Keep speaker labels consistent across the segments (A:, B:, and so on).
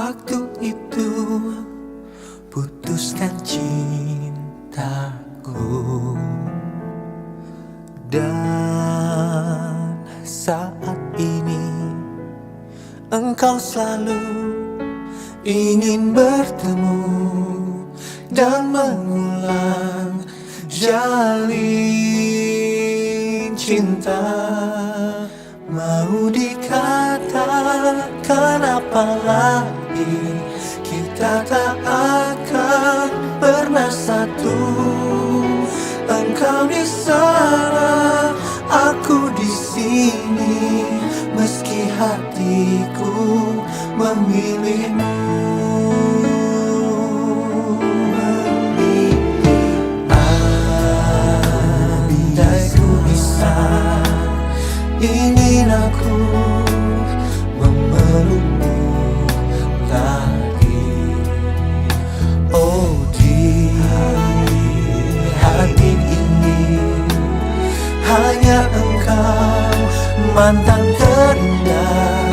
A: Waktu itu putuskan cintaku, dan saat ini engkau selalu ingin bertemu dan mengulang jalin cinta. Mau dikatakan apa lagi, kita tak akan pernah satu. Engkau di sana, aku di sini, meski hatiku memilihmu. Andai ku bisa, ingin aku memelukmu lagi. Oh, di hati ini hanya engkau, mantan terindah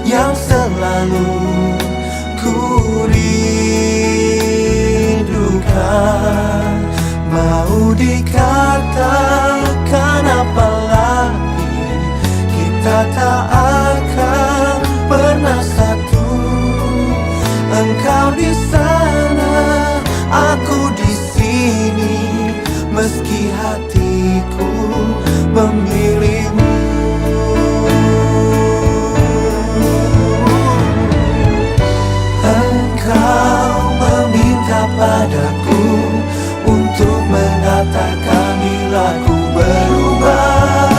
A: yang selalu ku rindukan. Mau dikatakan apa lagi, kita tak akan pernah satu. Engkau di sana, aku di sini, meski hatiku memilihmu. Engkau meminta padaku untuk mengatakan bila ku berubah.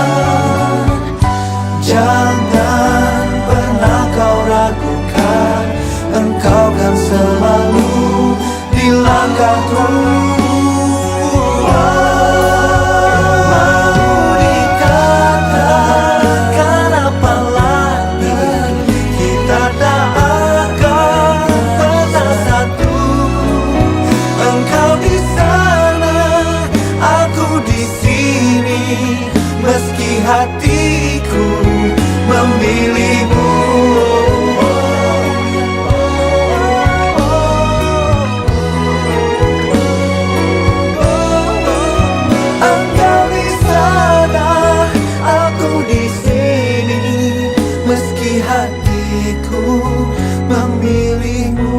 A: Jangan pernah kau ragukan, engkau kan selalu di langkahku. Mau dikatakan apa lagi, kita tak akan pernah satu. Engkau di sana, aku di sini, meski hatiku memilihmu. Engkau di sana, aku di sini, meski hatiku memilihmu.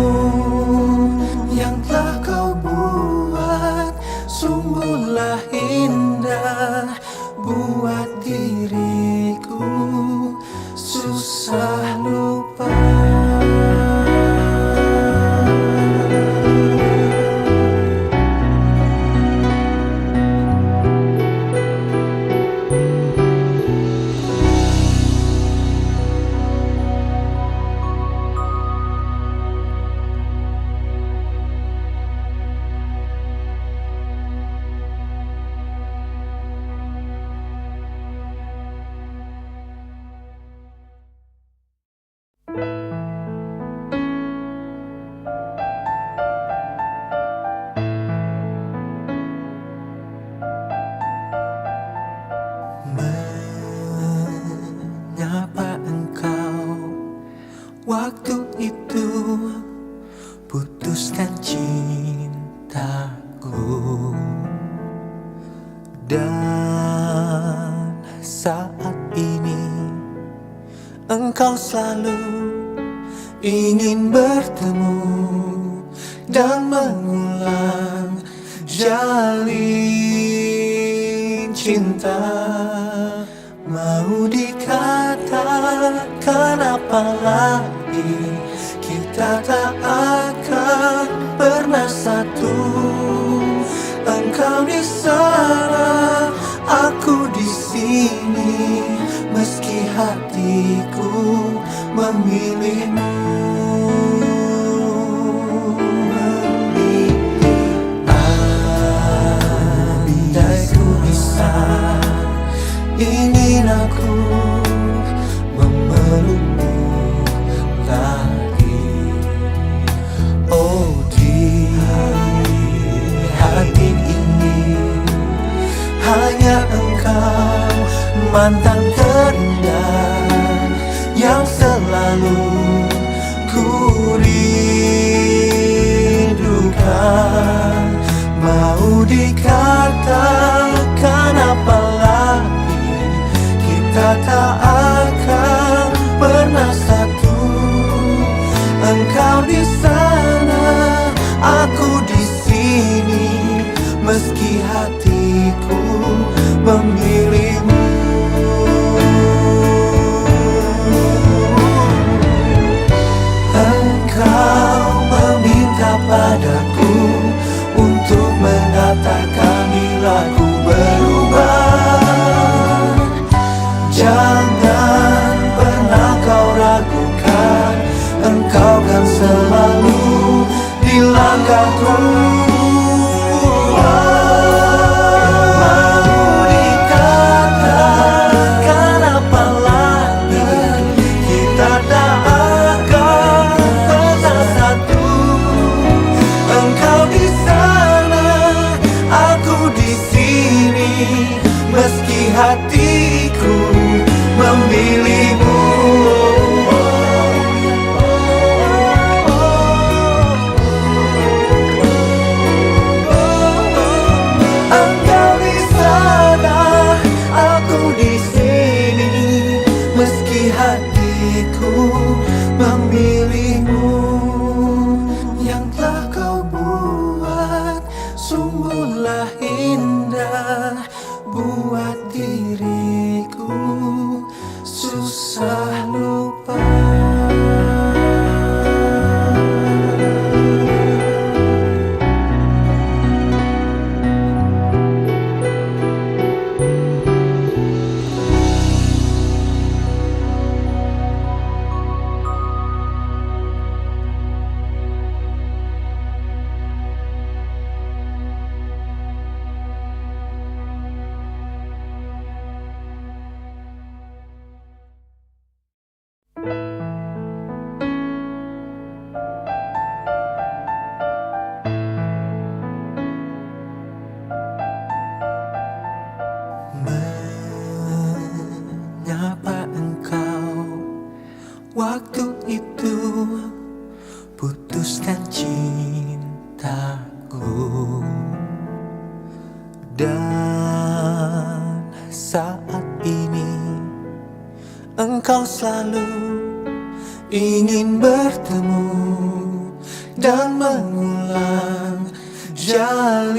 A: Yang telah kau buat sungguhlah indah, buat diriku susah lupa. Mengapa engkau waktu itu putuskan cintaku, dan saat ini engkau selalu ingin bertemu dan mengulang jalin cinta. Mau dikatakan apa lagi, kita tak akan pernah satu. Engkau di sana, aku di sini, meski hatiku memilihmu. Andai ku bisa, ingin aku memelukmu lagi. Oh, di hati ini hanya engkau, mantan terindah yang selalu ku ingin bertemu dan mengulang jalin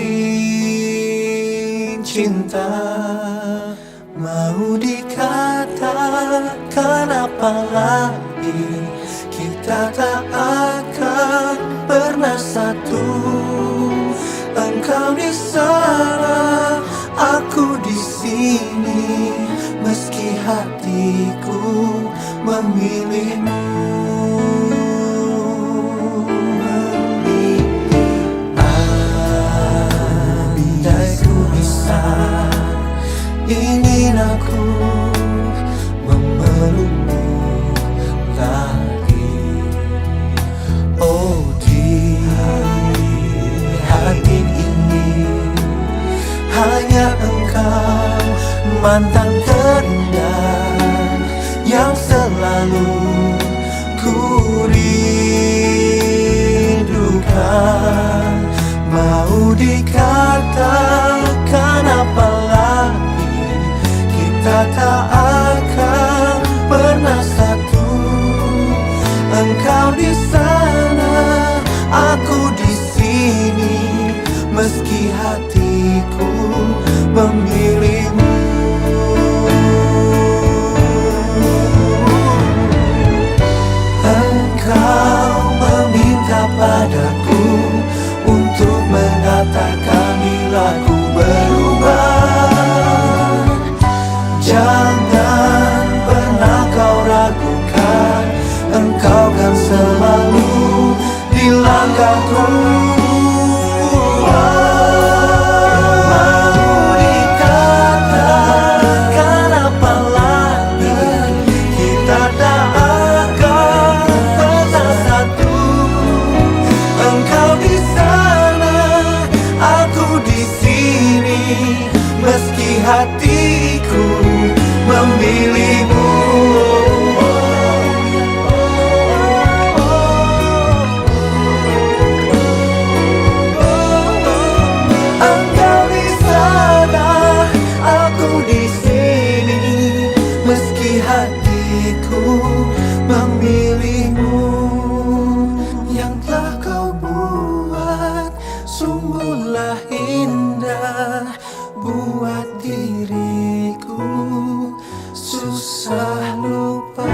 A: cinta. Mau dikatakan apa lagi, kita tak akan pernah satu. Engkau di sana, aku di sini, meski hatiku memilihmu. Andai ku bisa, ingin aku memelukmu lagi. Oh, di hati ini hanya engkau, mantan terindah yang selalu ku rindukan. Mau dikatakan apa lagi, kita tak akan pernah satu. Engkau di sana, aku di sini, meski hatiku memilihmu. Engkau meminta padaku untuk mengatakan bila ku berubah. Jangan pernah kau ragukan, engkau kan selalu di langkahku. Hatiku memilihmu. Engkau di sana, aku di sini, meski hatiku memilihmu. Yang telah kau buat sungguhlah indah, buat diriku susah lupa.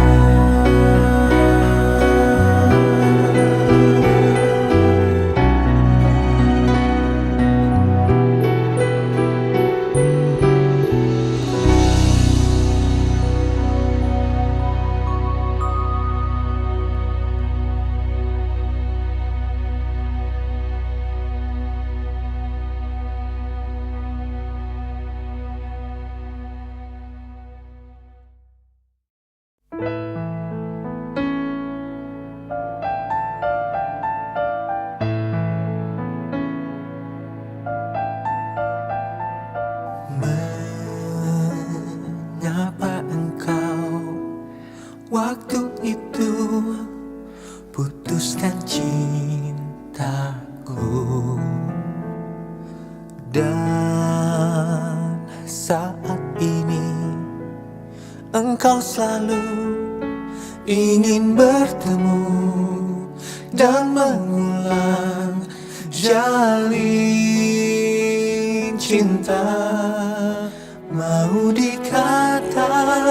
A: Mengapa engkau waktu itu putuskan cintaku, dan saat ini engkau selalu ingin bertemu dan mengulang jalin cinta. Mau dikatakan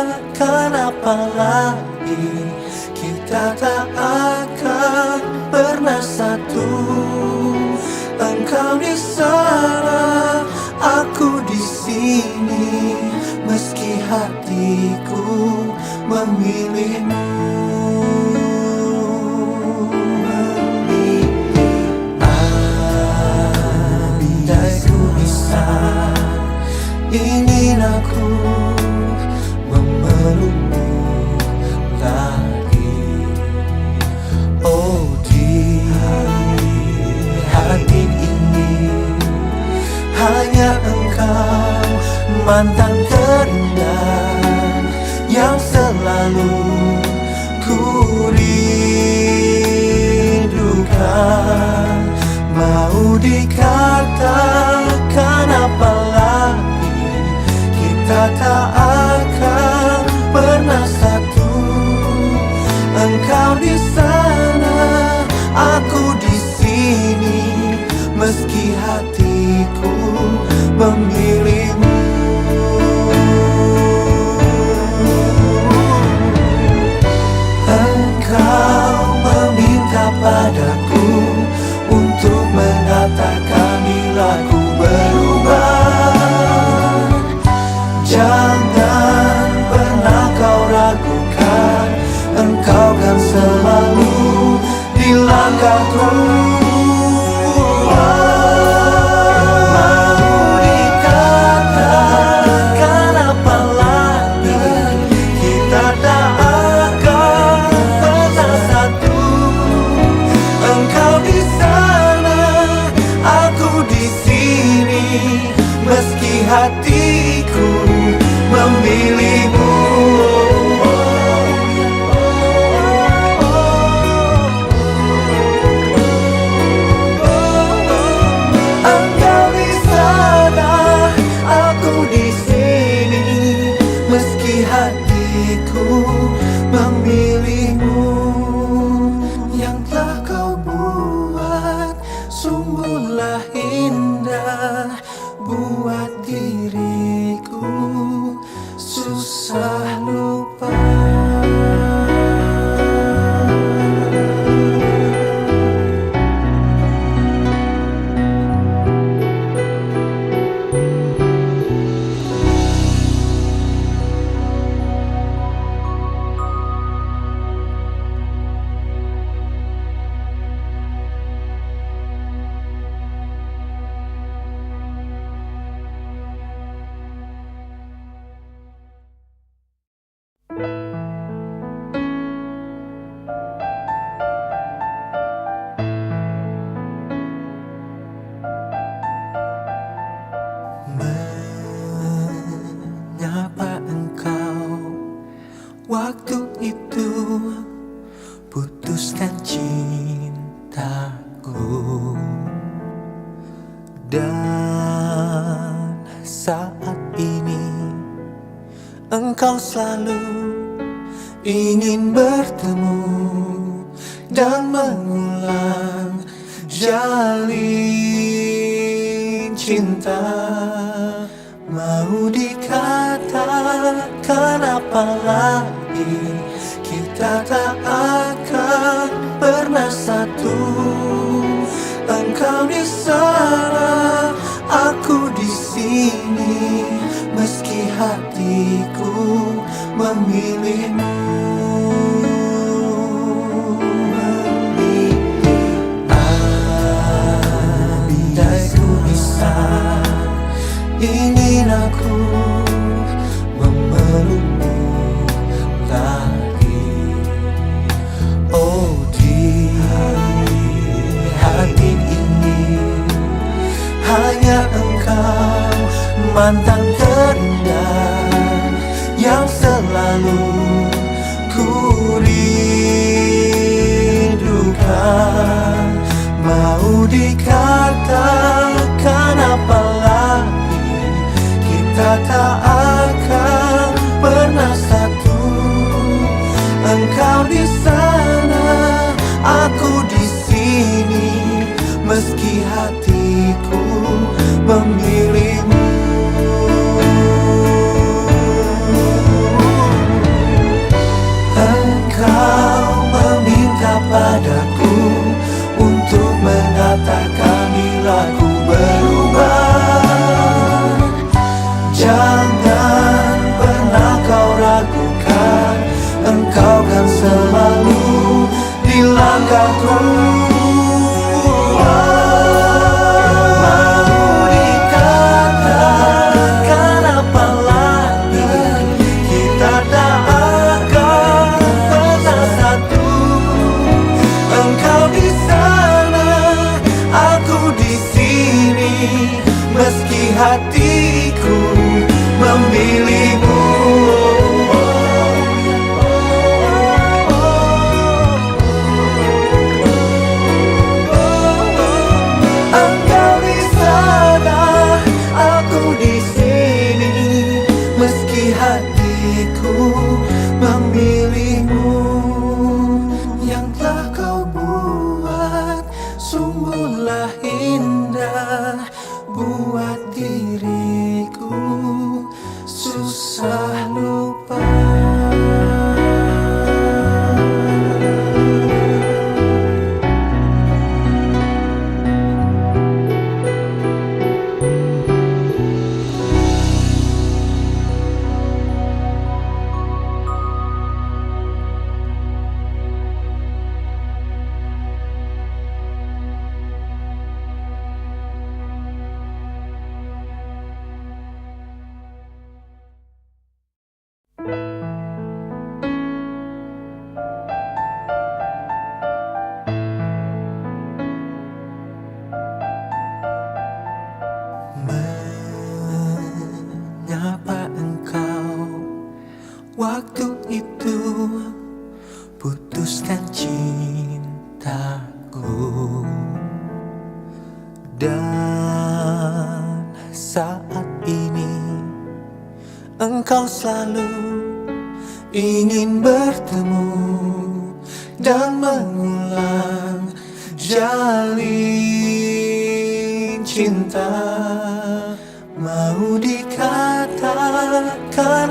A: apa lagi, kita tak akan pernah satu. Engkau di sana, aku di sini, meski hatiku memilihmu. Andai ku bisa, ingin aku memelukmu lagi. Oh, di hati ini hanya engkau, mantan terindah yang selalu ku rindukan. Mau dikatakan apa lagi, kita tak akan pernah satu. Engkau di langkahku. Mau dikatakan apa lagi, kita tak akan pernah satu. Engkau di sana, aku di sini, meski hatiku memilihmu. Engkau di sana, aku di sini, meski hatiku memilihmu. Yang telah kau buat sungguhlah indah, buat diriku susah lupa. Mengapa engkau waktu itu putuskan cintaku, dan saat ini engkau selalu ingin bertemu dan mengulang jalin cinta. Mau dikatakan apa lagi, kita tak akan pernah satu. Engkau di sana, aku di sini, meski hatiku memilihmu. Andai ku bisa, ingin aku memelukmu lagi. Oh, di hati ini hanya engkau, mantan terindah yang selalu ku rindukan. Mau dikatakan apa lagi, kita tak akan pernah satu. Engkau di sana, aku di sini, meski hatiku memilihmu. Engkau meminta padaku untuk mengatakan bila ku berubah. Jangan pernah kau ragukan, engkau kan selalu di langkahku. Mau dikatakan apa lagi, kita tak akan pernah satu. Engkau di sana, aku di sini, meski hatiku memilihmu. Dan saat ini engkau selalu ingin bertemu dan mengulang jalin cinta. Mau dikatakan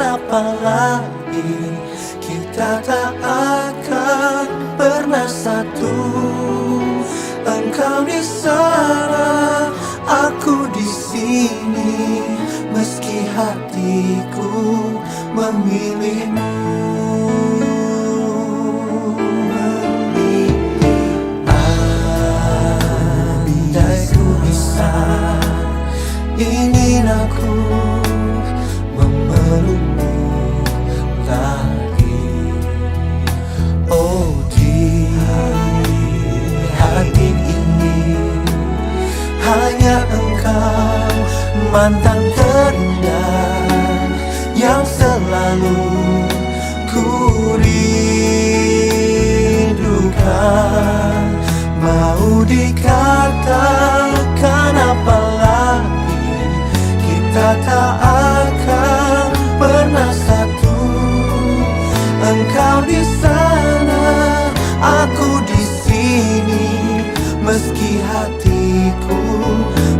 A: apa lagi, kita tak akan pernah satu. Engkau di sana, aku di sini, meski hatiku memilihmu. Andai ku bisa, ingin aku memelukmu lagi. Oh, di hati ini hanya engkau, mantan terindah yang selalu ku rindukan. Mau dikatakan apa lagi, kita tak akan pernah satu. Engkau di sana, aku di sini, meski hatiku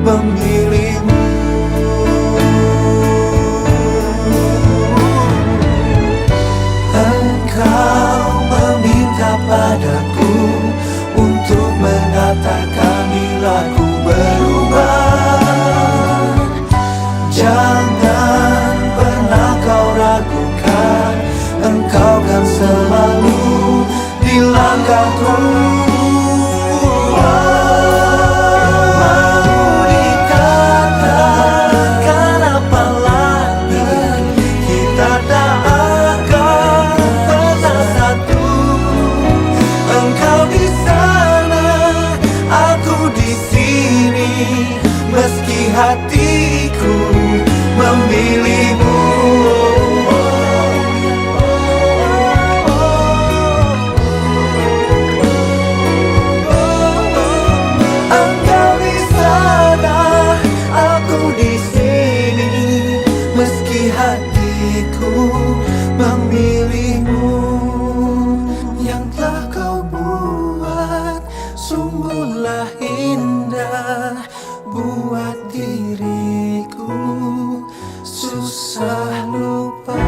A: memilihmu. Engkau meminta padaku untuk mengatakan bila ku berubah. Jangan pernah kau ragukan, engkau kan selalu di langkahku. Hatiku memilihmu. Engkau di sana, aku di sini, meski hatiku memilihmu. Yang telah kau buat sungguhlah indah, buat diriku susah lupa.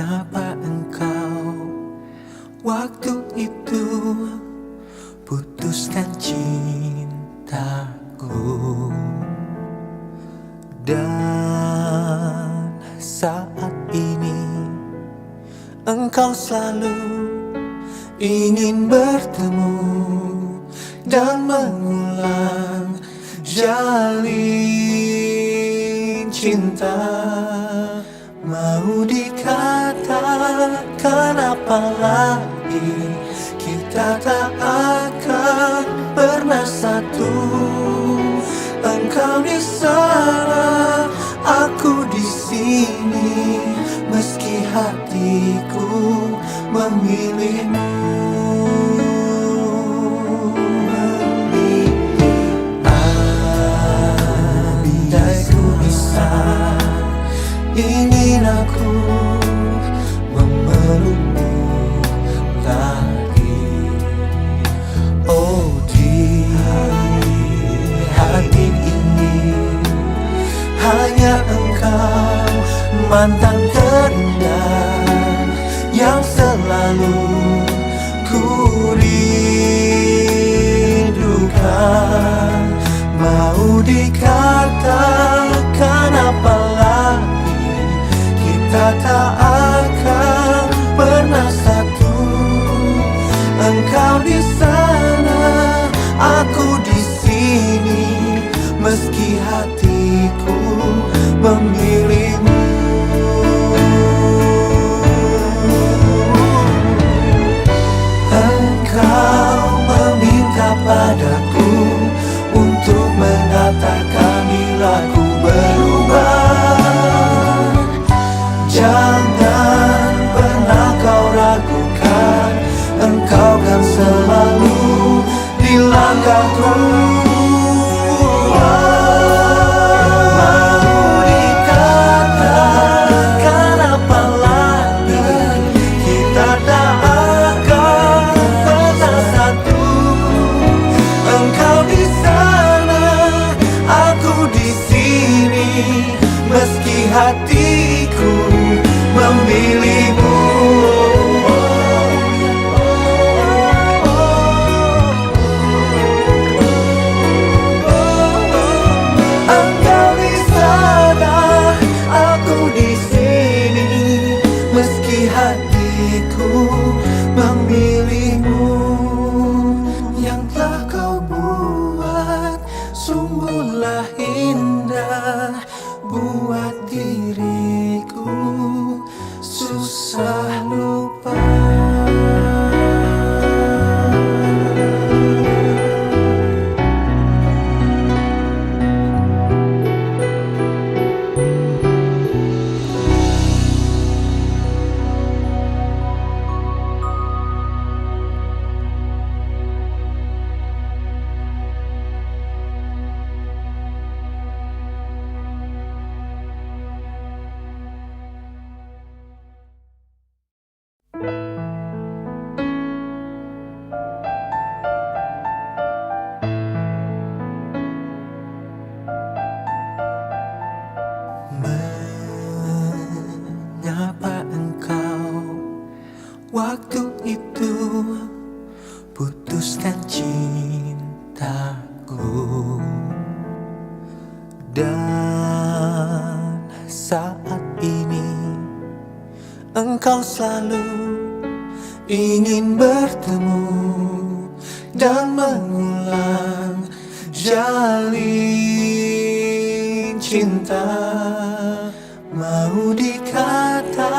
A: Mengapa engkau waktu itu putuskan cintaku? Dan saat ini engkau selalu ingin bertemu dan mengulang jalin cinta. Mau dikatakan apa lagi, kita tak akan pernah satu. Engkau di sana, aku di sini, meski hatiku memilihmu. Andai ku bisa, ingin aku memelukmu lagi. Oh, di hati ini hanya engkau, mantan terindah yang selalu ku rindukan. Mau dikatakan apa lagi, hatiku memilihmu. Engkau di sana, aku di sini, meski hatiku memilihmu. Yang telah kau buat sungguhlah indah, buat diriku susah lupa. Mengapa engkau waktu itu putuskan cintaku, dan saat ini engkau selalu ingin bertemu dan mengulang jalin cinta. Mau dikatakan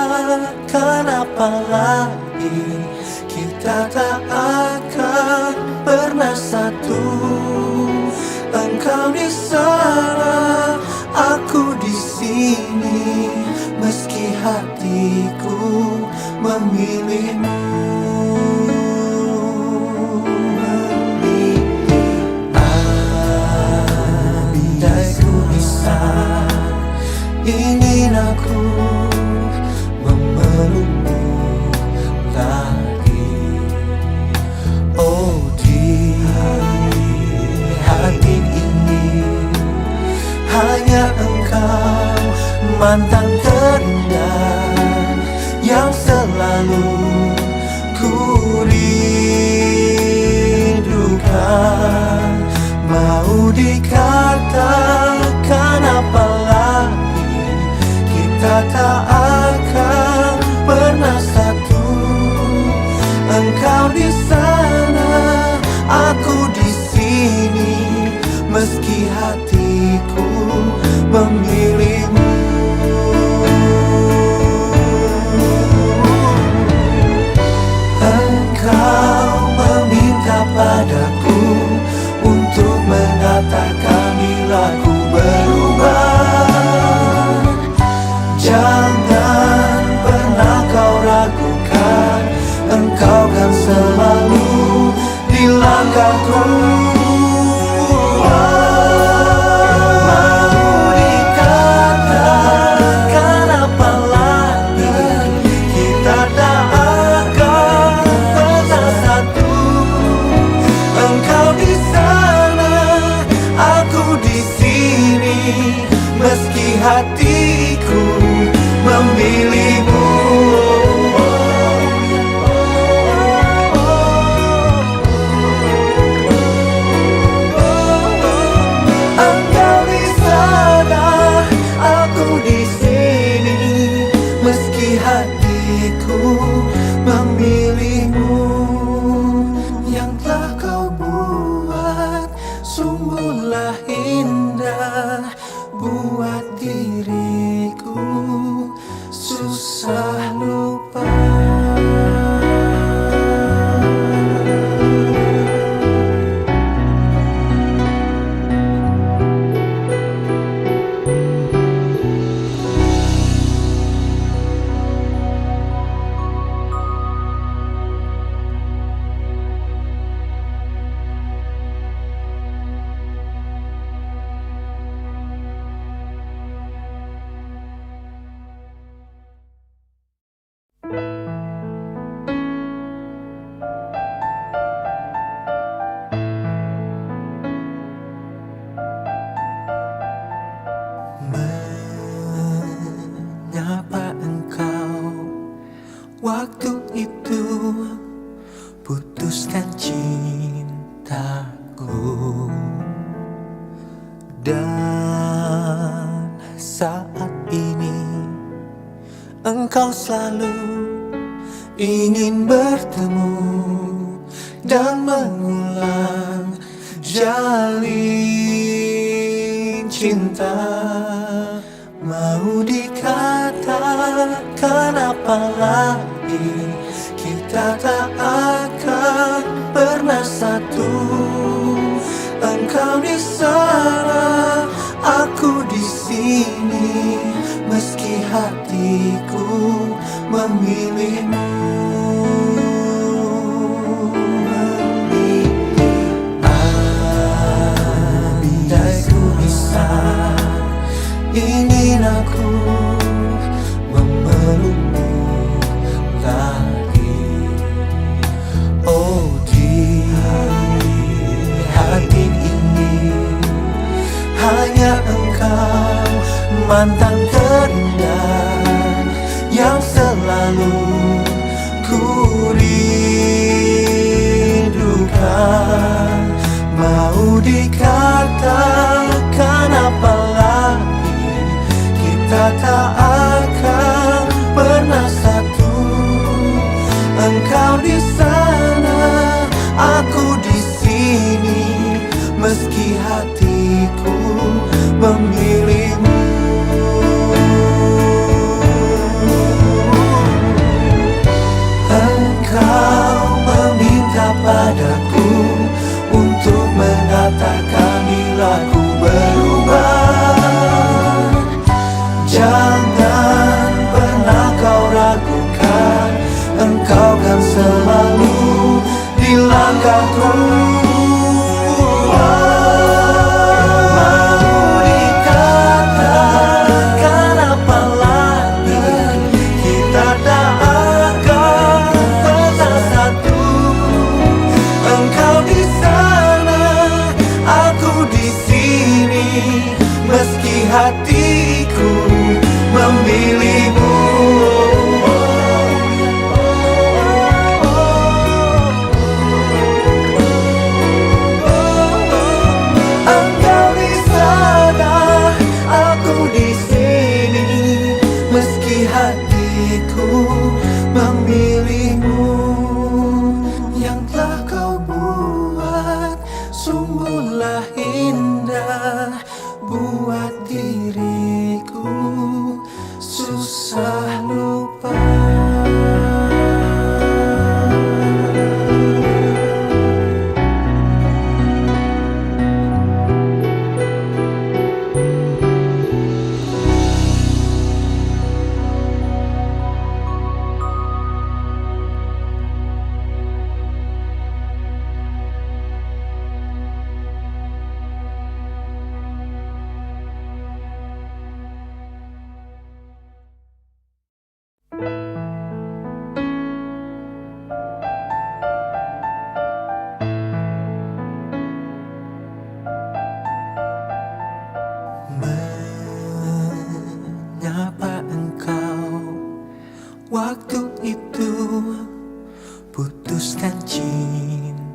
A: apa lagi, kita tak akan pernah satu. Engkau di sana, aku di sini, meski hatiku memilihmu. Andai ku bisa, ingin aku memelukmu lagi. Oh, di hati ini hanya engkau, mantan terindah yang selalu ku rindukan. Mau dikatakan apa lagi, kita tak akan pernah satu. Engkau di sana, aku di sini, meski hatiku memilihmu. Engkau meminta padaku untuk mengatakan bila ku berubah. Jangan pernah kau ragukan, engkau kan selalu di langkahku. Mau dikatakan apa lagi, kita tak akan pernah satu. Engkau di sana, aku di sini, meski hatiku memilihmu. Engkau di sana, aku di sini, meski hatiku memilihmu. Yang telah kau buat sungguhlah indah, buat diriku susah lupa. Dan saat ini engkau selalu ingin bertemu dan mengulang jalin cinta. Mau dikatakan apa lagi, kita tak akan pernah satu. Engkau di sana, aku di sini, meski hatiku memilihmu. Andai ku bisa, ingin aku memelukmu lagi. Oh, di hati ini hanya engkau, mantan terindah yang selalu ku rindukan. Mau dikatakan apa lagi, kita tak akan pernah satu. Engkau di sana, aku di sini, meski hatiku memilihmu. Engkau meminta padaku untuk mengatakan bila ku berubah. Jangan pernah kau ragukan, engkau kan selalu di langkahku. Hatiku memilihmu. Engkau di sana, aku di sini, meski hatiku memilihmu. Yang telah kau buat sungguhlah indah, buat diriku susah lupa. Mengapa engkau waktu itu putuskan cintaku?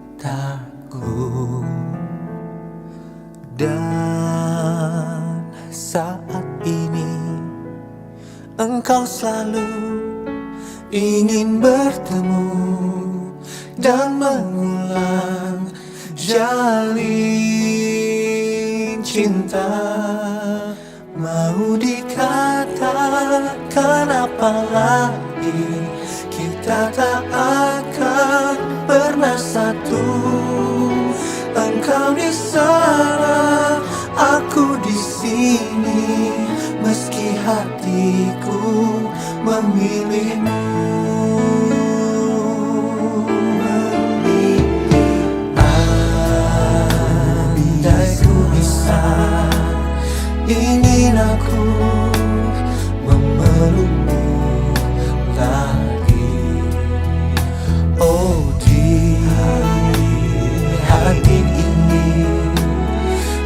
A: Dan saat ini engkau selalu ingin bertemu dan mengulang jalin cinta. Mau dikatakan apa lagi, kita tak akan pernah satu. Engkau di sana, aku di sini, meski hatiku memilihmu. Andai ku bisa, ingin aku memelukmu lagi. Oh, di hati ini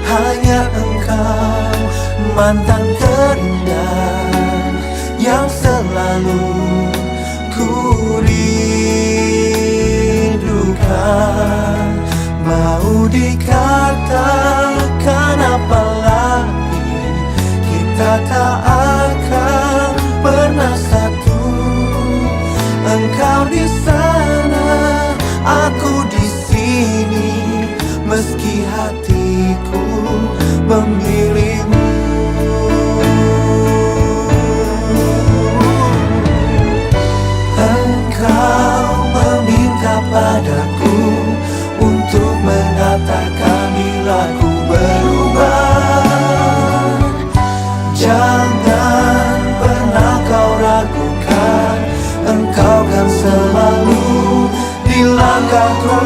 A: hanya engkau, mantan terindah yang selalu ku rindukan. Mau dikatakan apa lagi, memilihmu. Engkau meminta padaku untuk mengatakan bila ku berubah. Jangan pernah kau ragukan, Engkau kan selalu di langkahku.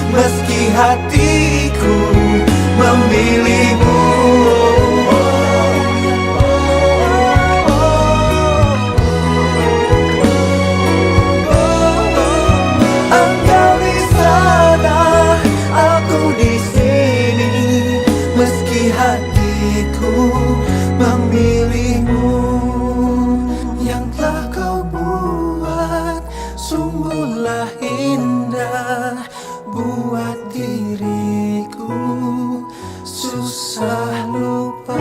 A: Meski hatiku memilihmu. Engkau di sana, aku di sini. Meski hatiku memilihmu. Yang telah kau buat sungguhlah indah, buat diriku susah lupa.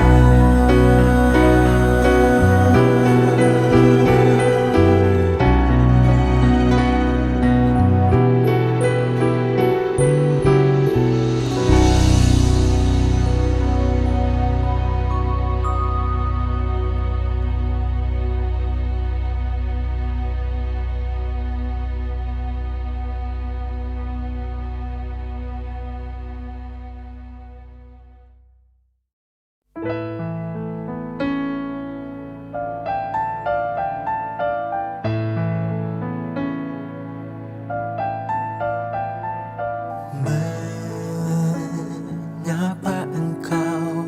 A: Mengapa engkau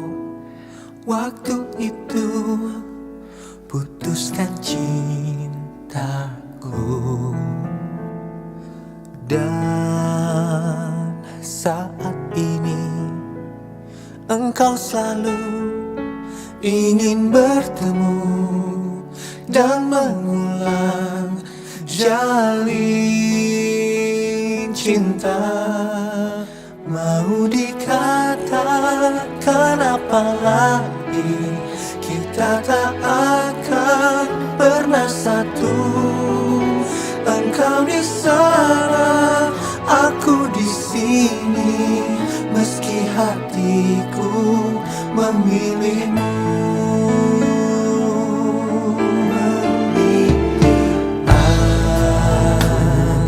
A: waktu itu putuskan cintaku, dan saat ini engkau selalu ingin bertemu dan mengulang jalin cinta. Mau dikatakan apa lagi, kita tak akan pernah satu. Engkau di sana, aku di sini. Meski hatiku memilihmu.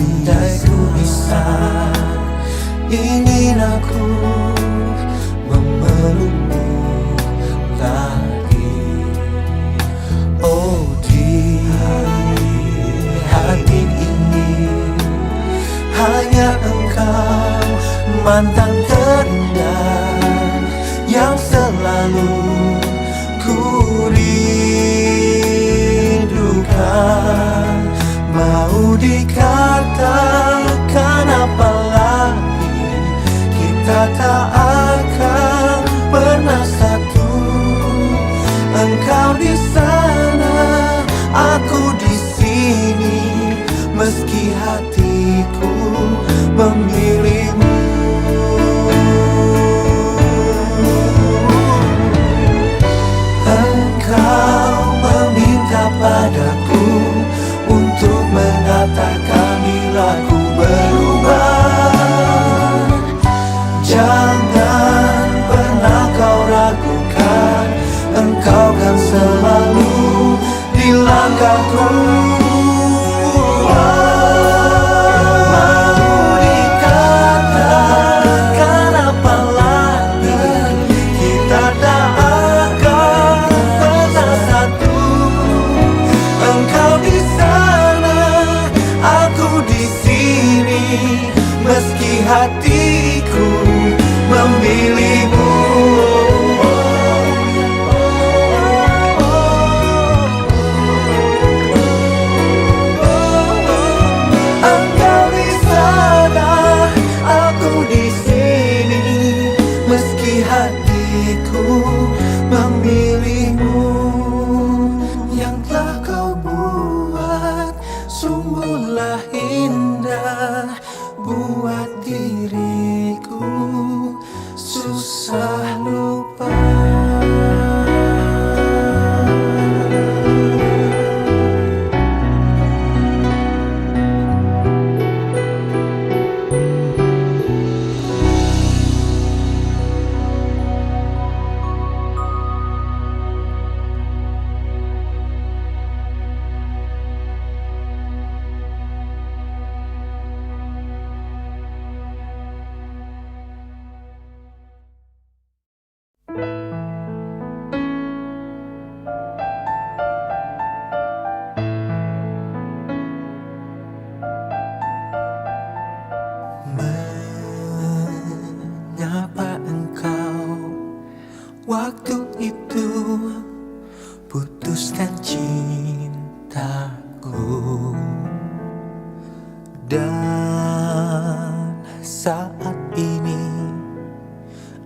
A: Andai ku bisa, ingin aku memelukmu lagi. Oh, di hati ini hanya engkau, mantan terindah yang selalu ku rindukan. Mau dikatakan apa lagi, kita tak akan pernah satu. Engkau di sana, aku di sini. Meski hatiku memilihmu. Engkau meminta padaku untuk mengatakan bila ku berubah. Jangan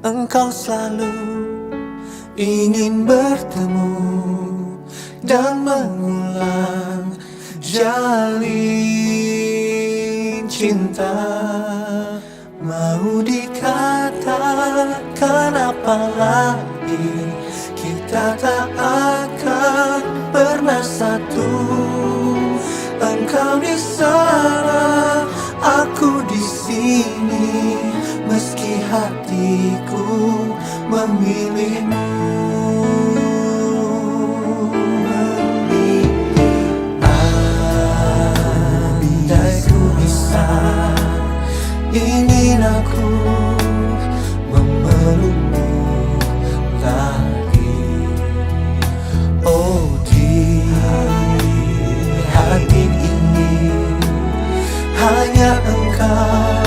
A: Engkau selalu ingin bertemu dan mengulang jalin cinta. Mau dikatakan apa lagi, kita tak akan pernah satu. Engkau di sana, aku di sini, meski hatiku memilihmu. Andai ku bisa, ingin aku memelukmu lagi. Oh, di hati ini hanya engkau,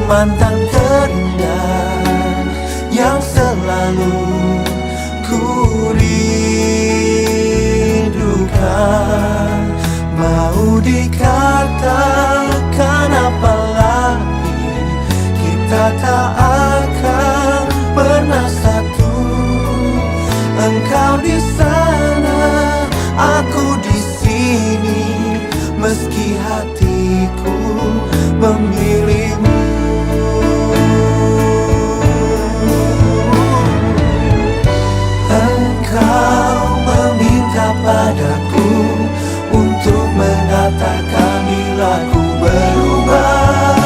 A: mantan terindah yang selalu ku rindukan. Mau dikatakan apa lagi, kita tak akan pernah satu. Engkau di sana, aku di sini, meski hatiku memilihmu. Engkau meminta padaku untuk mengatakan bila ku berubah.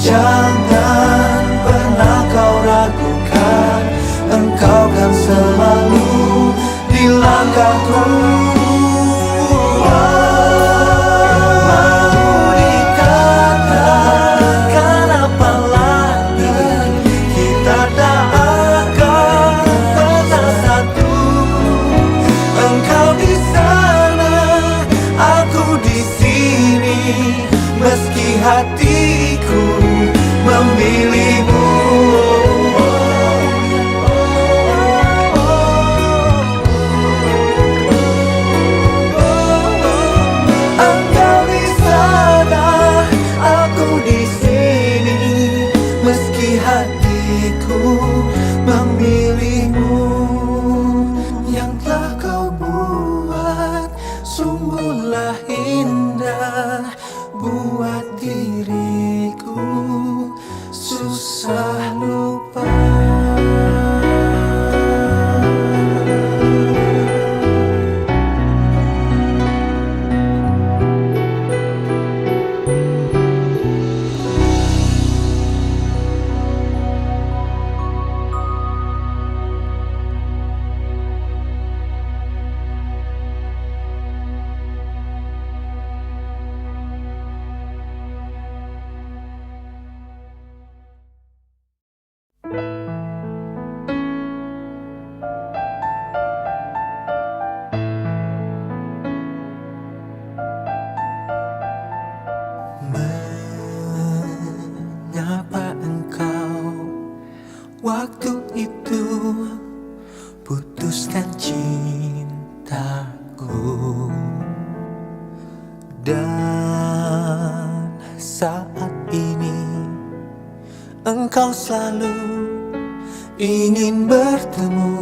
A: Jangan pernah kau ragukan, engkau kan selalu di langkahku. Meski hatiku memilihmu. Engkau di sana, aku di sini, meski hatiku memilihmu. Yang telah kau buat sungguhlah indah, buat diriku susah lupa. Mengapa engkau waktu itu putuskan cintaku, dan saat ini engkau selalu ingin bertemu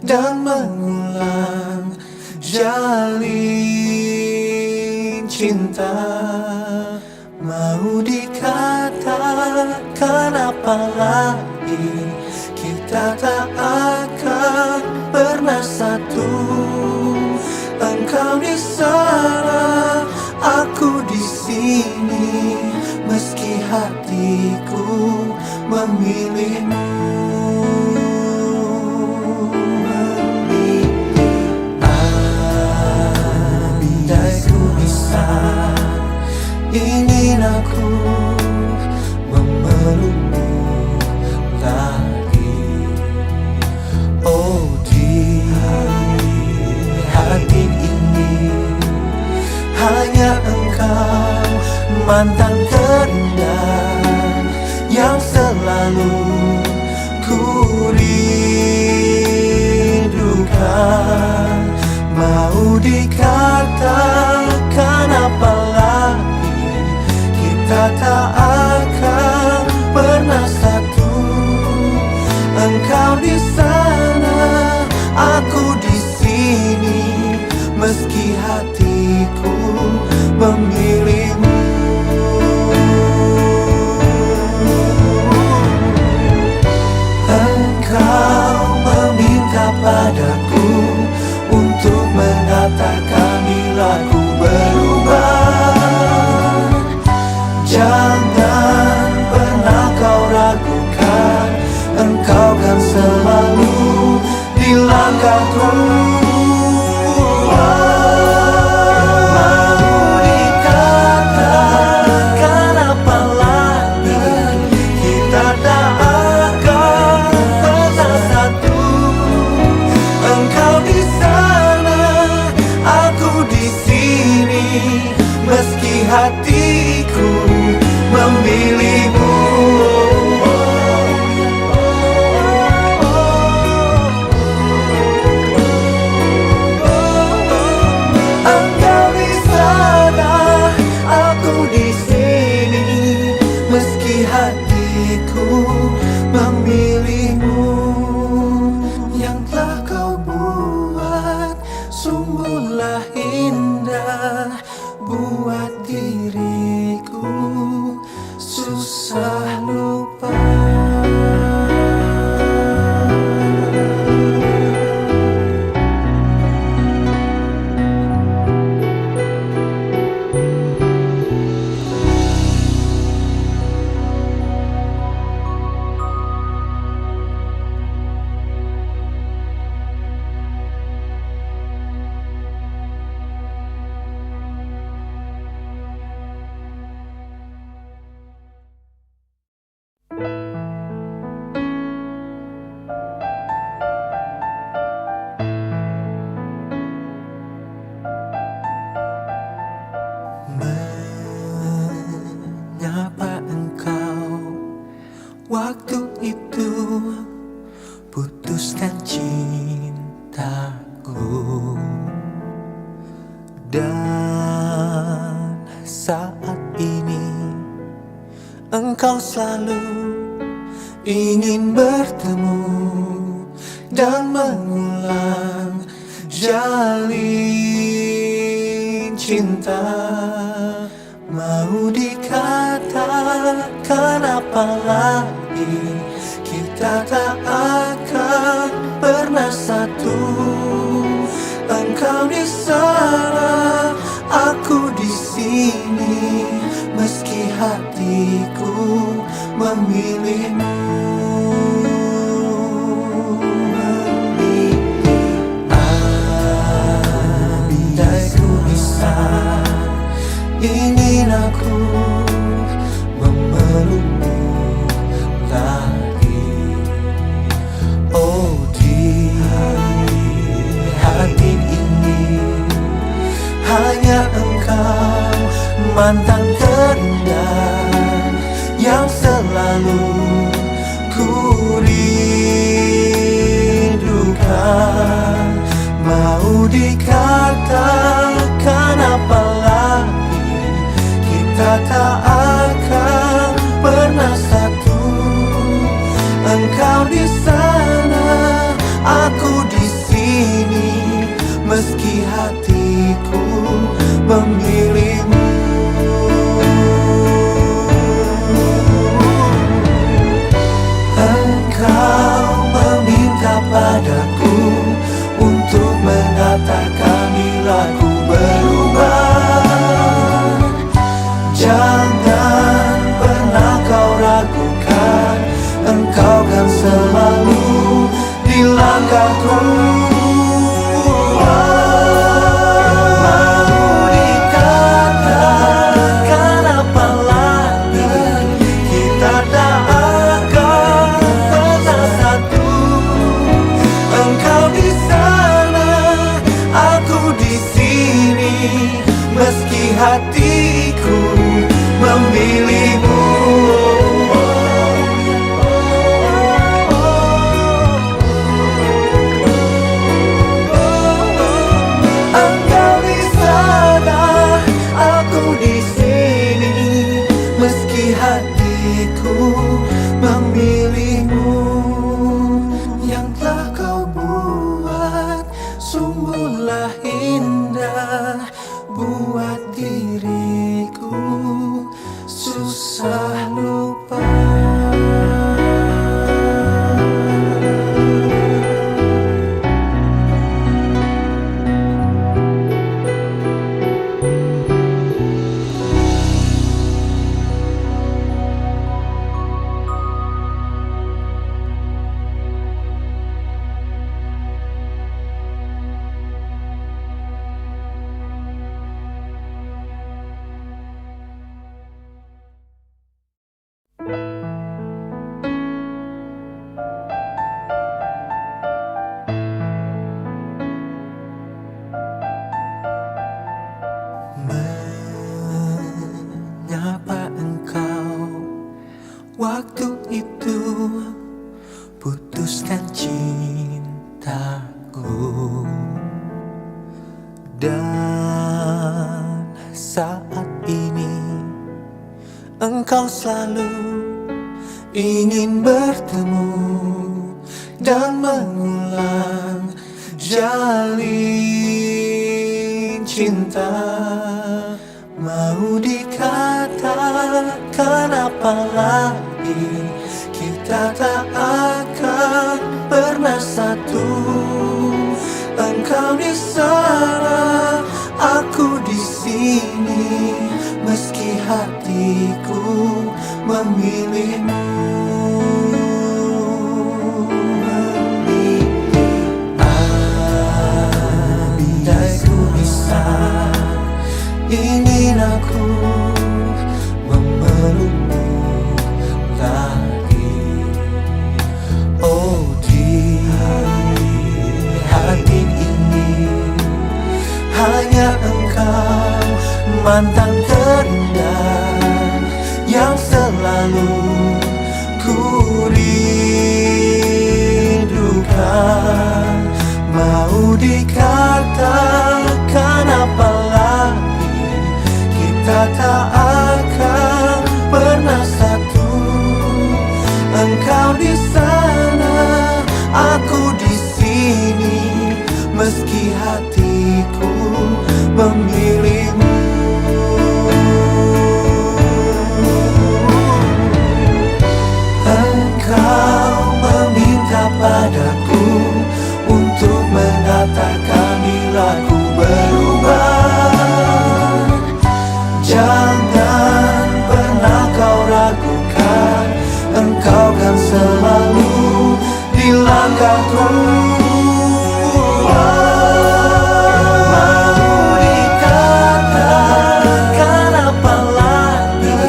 A: dan mengulang jalin cinta. Mau dikatakan apa lagi, kita tak akan pernah satu. Engkau di sana, aku di sini, meski hatiku memilihmu. Andai ku bisa, ingin aku memelukmu lagi. Oh, di hati ini hanya engkau, mantan terindah yang selalu ku Engkau di sana, aku di sini, meski hatiku memilihmu. Engkau meminta padaku untuk mengatakan bila ku berubah. Jangan pernah kau ragukan, Engkau kan selalu di langkahku. Meski hatiku memilihmu. Engkau di sana, aku di sini, meski hatiku memilihmu. Yang telah kau buat sungguhlah indah, buat diriku susah lupa. Mengapa engkau waktu itu putuskan cintaku, dan saat ini engkau selalu ingin bertemu dan mengulang jalin cinta. Mau dikatakan apa lagi, kita tak akan pernah satu. Engkau di sana, aku di sini, meski hatiku memilihmu. Andai ku bisa, ingin aku memelukmu lagi. Oh, di hati ini hanya engkau, mantan terindah yang selalu ku rindukan. Mau dikatakan apa lagi, kita tak akan pernah satu. Engkau di sana, aku di sini, meski hatiku memilihmu. Engkau meminta padaku untuk mengatakan bila ku berubah. Jangan pernah kau ragukan, Engkau kan selalu di langkahku. Meski hatiku memilihmu. Engkau di sana, aku di sini, meski hatiku memilihmu. Waktu itu putuskan cintaku, dan saat ini engkau selalu ingin bertemu dan mengulang jalin cinta. Mau dikatakan apa lagi, kita tak akan pernah satu. Engkau di sana, aku di sini, meski hatiku memilihmu. Andai ku bisa, ingin aku memelukmu lagi. Oh, di hati ini hanya engkau, mantan terindah yang selalu ku rindukan. Mau dikatakan apa lagi, kita tak akan pernah satu. Engkau di sana, aku di sini, meski hatiku memilihmu. Engkau meminta padaku untuk mengatakan bila ku berubah. Jangan pernah kau ragukan, engkau kan selalu di langkahku. Mau dikatakan apa lagi,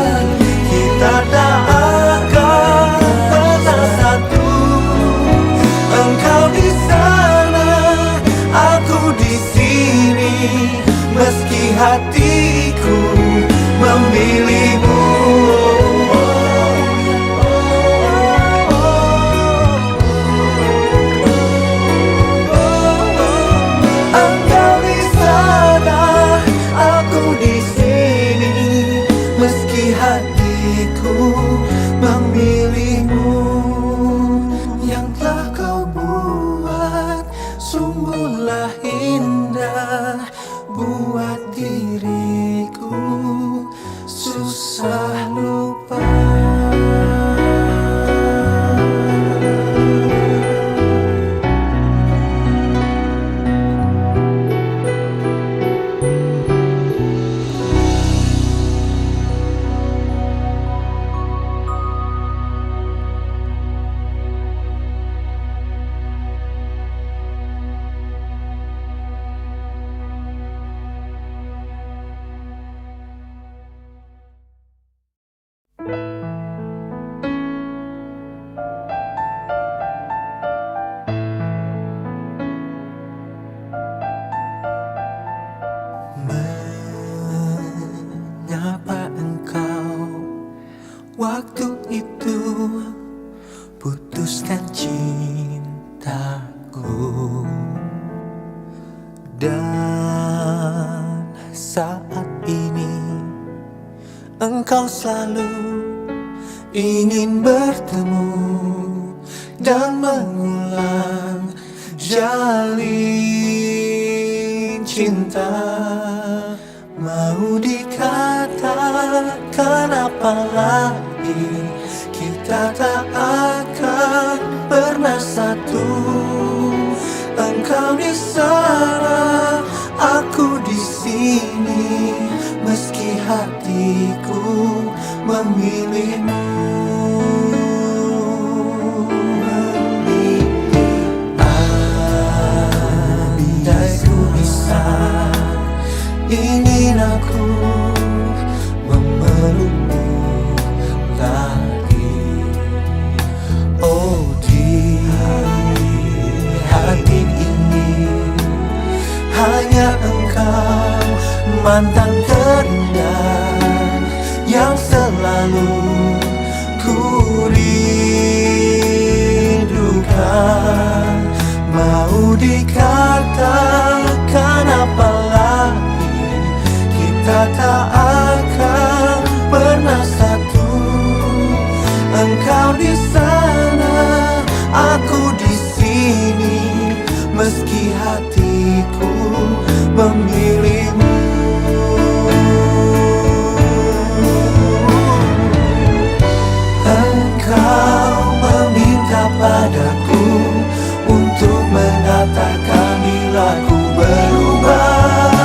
A: kita tak akan pernah satu. Engkau di sana, aku di sini, meski hatiku memilihmu. Engkau di sana, aku di sini, meski hatiku memilihmu. Yang telah kau buat sungguhlah indah, buat diriku susah lupa. Mengapa engkau waktu itu putuskan cintaku, dan saat ini engkau selalu ingin bertemu dan mengulang jalin cinta. Mau dikatakan apa lagi, kita tak akan pernah satu. Engkau di sana, aku di sini, meski hatiku memilihmu. Andai ku bisa, ingin aku memelukmu lagi. Oh, di hati ini hanya engkau, mantan terindah yang selalu ku dikatakan apa lagi, kita tak akan pernah satu. Engkau di sana, aku di sini, meski hatiku memilihmu. Engkau meminta padaku untuk mengatakan bila ku berubah.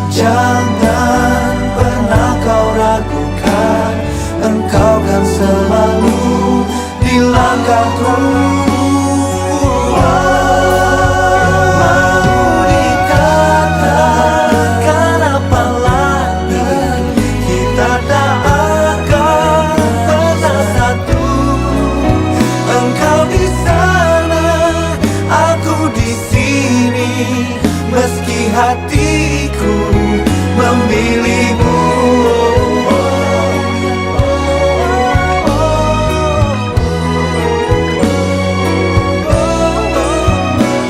A: Jangan pernah kau ragukan, Engkau kan selalu di langkahku. Meski hatiku memilihmu.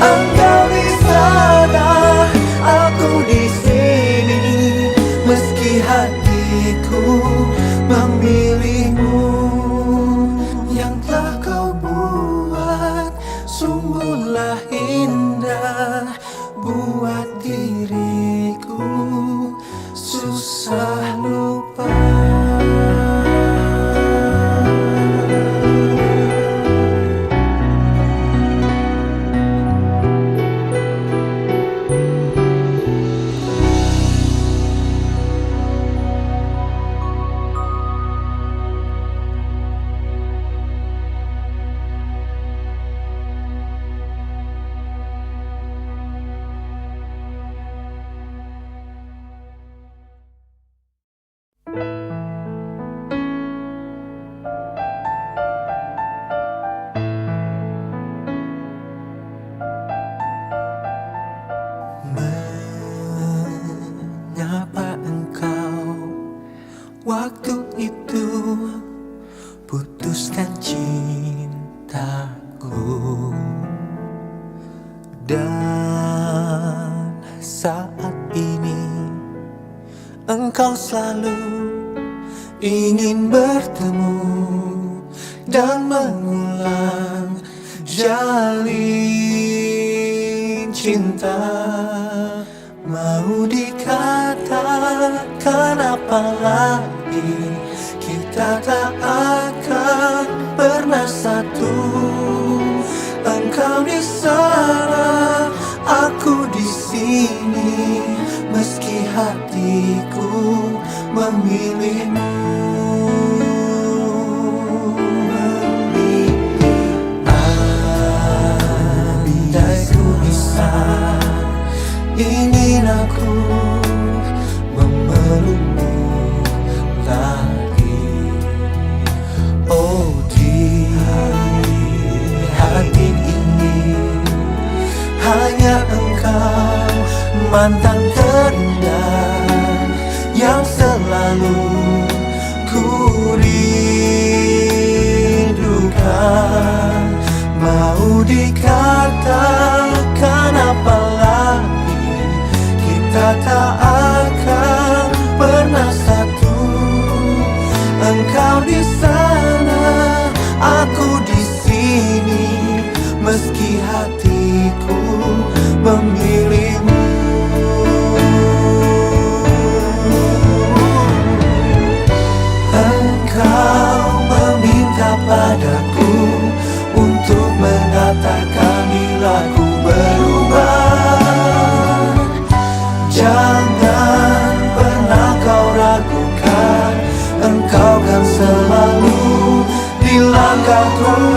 A: Engkau di sana, aku di sini, meski hatiku memilihmu. Yang telah kau buat sungguhlah indah, buat diriku susah lupa. Mengapa engkau waktu itu putuskan cintaku, dan saat ini engkau selalu ingin bertemu dan mengulang jalin cinta. Mau dikatakan apa lagi, kita tak akan pernah satu. Engkau di sana, aku di sini, meski hatiku memilihmu. Andai ku bisa, ingin aku memelukmu lagi. Oh, di hati ini hanya engkau, mantan terindah yang selalu ku rindukan. Mau dikatakan apa lagi, kita tak akan pernah satu. Engkau di sana, aku di sini, meski hatiku memilihmu. Engkau meminta padaku untuk mengatakan bila ku berubah. Jangan pernah kau ragukan, Engkau kan selalu di langkahku.